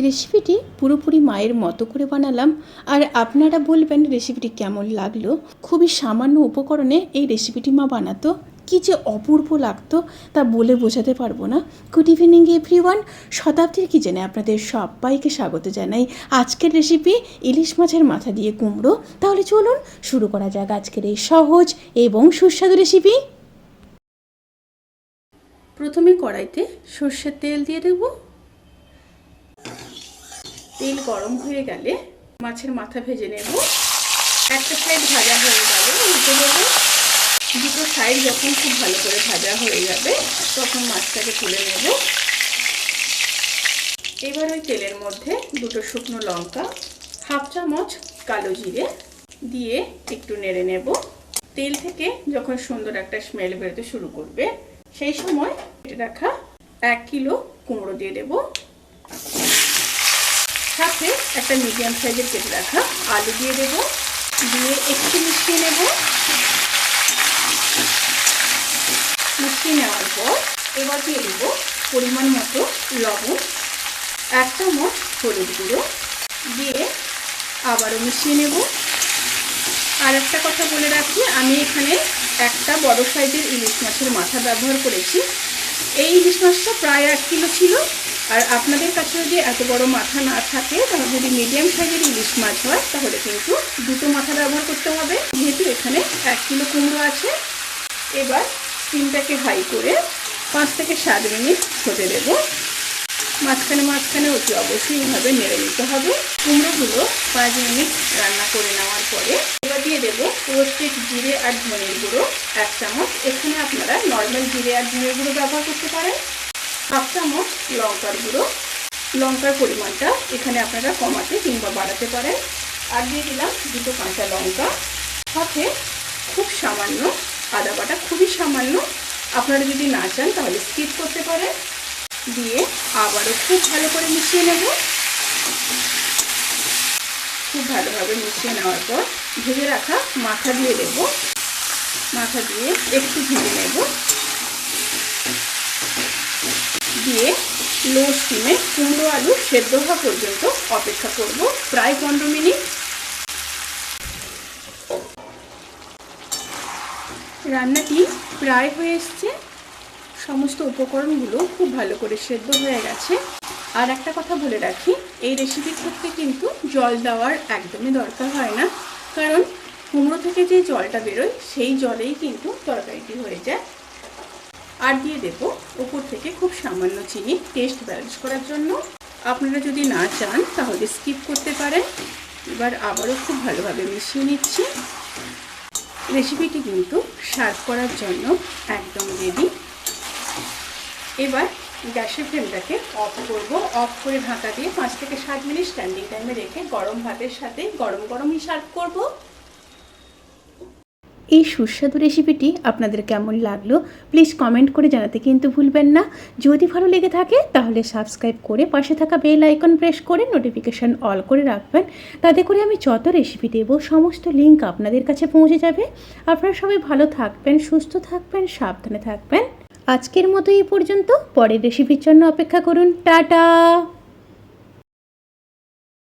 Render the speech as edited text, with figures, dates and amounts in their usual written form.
রেসিপিটি পুরোপুরি মায়ের মতো করে বানালাম, আর আপনারা বলবেন রেসিপিটি কেমন লাগলো। খুবই সামান্য উপকরণে এই রেসিপিটি মা বানাতো, কী যে অপূর্ব লাগতো তা বলে বোঝাতে পারবো না। গুড ইভিনিং এভরিওয়ান, শতাব্দীর কিচেনে আপনাদের সবাইকে স্বাগত জানাই। আজকের রেসিপি ইলিশ মাছের মাথা দিয়ে কুমড়ো। তাহলে চলুন শুরু করা যাক আজকের এই সহজ এবং সুস্বাদু রেসিপি। প্রথমে কড়াইতে সর্ষের তেল দিয়ে দেব। তেল গরম হয়ে গেলে মাছের মাথা ভেজে নেব। একটা সাইড ভাজা হয়ে গেলে উল্টে দেবো। দুটো সাইড যখন খুব ভালো করে ভাজা হয়ে যাবে তখন মাছটাকে তুলে নেব। এবার ওই তেলের মধ্যে দুটো শুকনো লঙ্কা, হাফ চামচ কালো জিরে দিয়ে একটু নেড়ে নেব। তেল থেকে যখন সুন্দর একটা স্মেল বেরোতে শুরু করবে সেই সময় কেটে রাখা 1 কিলো কুমড়ো দিয়ে দেব। সাথে একটা মিডিয়াম সাইজের কেটে রাখা আলু দিয়ে দেব। দিয়ে একটু মিশিয়ে নেব। মিশিয়ে নেওয়ার পর এবার দিয়ে দেব পরিমাণ মতো লবণ, 1 চামচ হলুদ গুঁড়ো দিয়ে আবারও মিশিয়ে নেব। আর একটা কথা বলে রাখি, আমি এখানে একটা বড় সাইজের ইলিশ মাছের মাথা ব্যবহার করেছি। এই ইলিশ মাছটা প্রায় 1 কিলো ছিল। আর আপনাদের কাছে যদি এত বড় মাথা না থাকে, তাহলে যদি মিডিয়াম সাইজের ইলিশ মাছ হয় তাহলে কিন্তু দুটো মাথা ব্যবহার করতে হবে। যেহেতু এখানে 1 কিলো কুমড়ো আছে। এবার স্টিমটাকে হাই করে 5 থেকে 7 মিনিট হতে দেব। মাঝখানে অতি অবশ্যই এইভাবে নেড়ে নিতে হবে। কুমড়োগুলো 5 মিনিট রান্না করে নেওয়ার পরে এবার দিয়ে দেবো রোস্টেড জিরে আর ধনের গুঁড়ো 1 চামচ। এখানে আপনারা নর্মাল জিরে আর ধনের গুঁড়ো ব্যবহার করতে পারেন। হাফ চামচ লঙ্কার গুঁড়ো, লঙ্কার পরিমাণটা এখানে আপনারা কমাতে কিংবা বাড়াতে পারেন। আর দিয়ে দিলাম দুটো কাঁচা লঙ্কা, সাথে খুব সামান্য আদা বাটা, খুবই সামান্য। আপনারা যদি না চান তাহলে স্কিপ করতে পারেন। দিয়ে আবারও খুব ভালো করে মিশিয়ে নেব। খুব ভালোভাবে মিশিয়ে নেওয়ার পর ভেজে রাখা মাথা দিয়ে দেব। মাথা দিয়ে একটু ভেজে নেব। দিয়ে লো স্টিমে কুমড়ো আলু সেদ্ধ হওয়া পর্যন্ত অপেক্ষা করব, প্রায় 15 মিনিট। রান্নাটি প্রায় হয়ে এসছে। সমস্ত উপকরণগুলো খুব ভালো করে সেদ্ধ হয়ে গেছে। আর একটা কথা বলে রাখি, এই রেসিপির ক্ষেত্রে কিন্তু জল দেওয়ার একদমই দরকার হয় না, কারণ কুমড়ো থেকে যে জলটা বেরোয় সেই জলেই কিন্তু তরকারিটি হয়ে যায়। আর দিয়ে দেবো উপর থেকে খুব সামান্য চিনি, টেস্ট ব্যালেন্স করার জন্য। আপনারা যদি না চান তাহলে স্কিপ করতে পারেন। এবার আবারও খুব ভালোভাবে মিশিয়ে নিচ্ছি। রেসিপিটি কিন্তু সার্ভ করার জন্য একদম রেডি। এবার গ্যাসের ফ্লেমটাকে অফ করব। অফ করে ঢাকা দিয়ে 5 থেকে 7 মিনিট স্ট্যান্ডিং টাইমে রেখে গরম ভাতের সাথে গরম গরমই সার্ভ করব। এই সুস্বাদু রেসিপিটি আপনাদের কেমন লাগলো প্লিজ কমেন্ট করে জানাতে কিন্তু ভুলবেন না। যদি ভালো লেগে থাকে তাহলে সাবস্ক্রাইব করে পাশে থাকা বেল আইকন প্রেস করে নোটিফিকেশান অল করে রাখবেন। তাতে করে আমি যত রেসিপি দেবো সমস্ত লিঙ্ক আপনাদের কাছে পৌঁছে যাবে। আপনারা সবাই ভালো থাকবেন, সুস্থ থাকবেন, সাবধানে থাকবেন। আজকের মতো এই পর্যন্ত। পরের রেসিপির জন্য অপেক্ষা করুন। টাটা।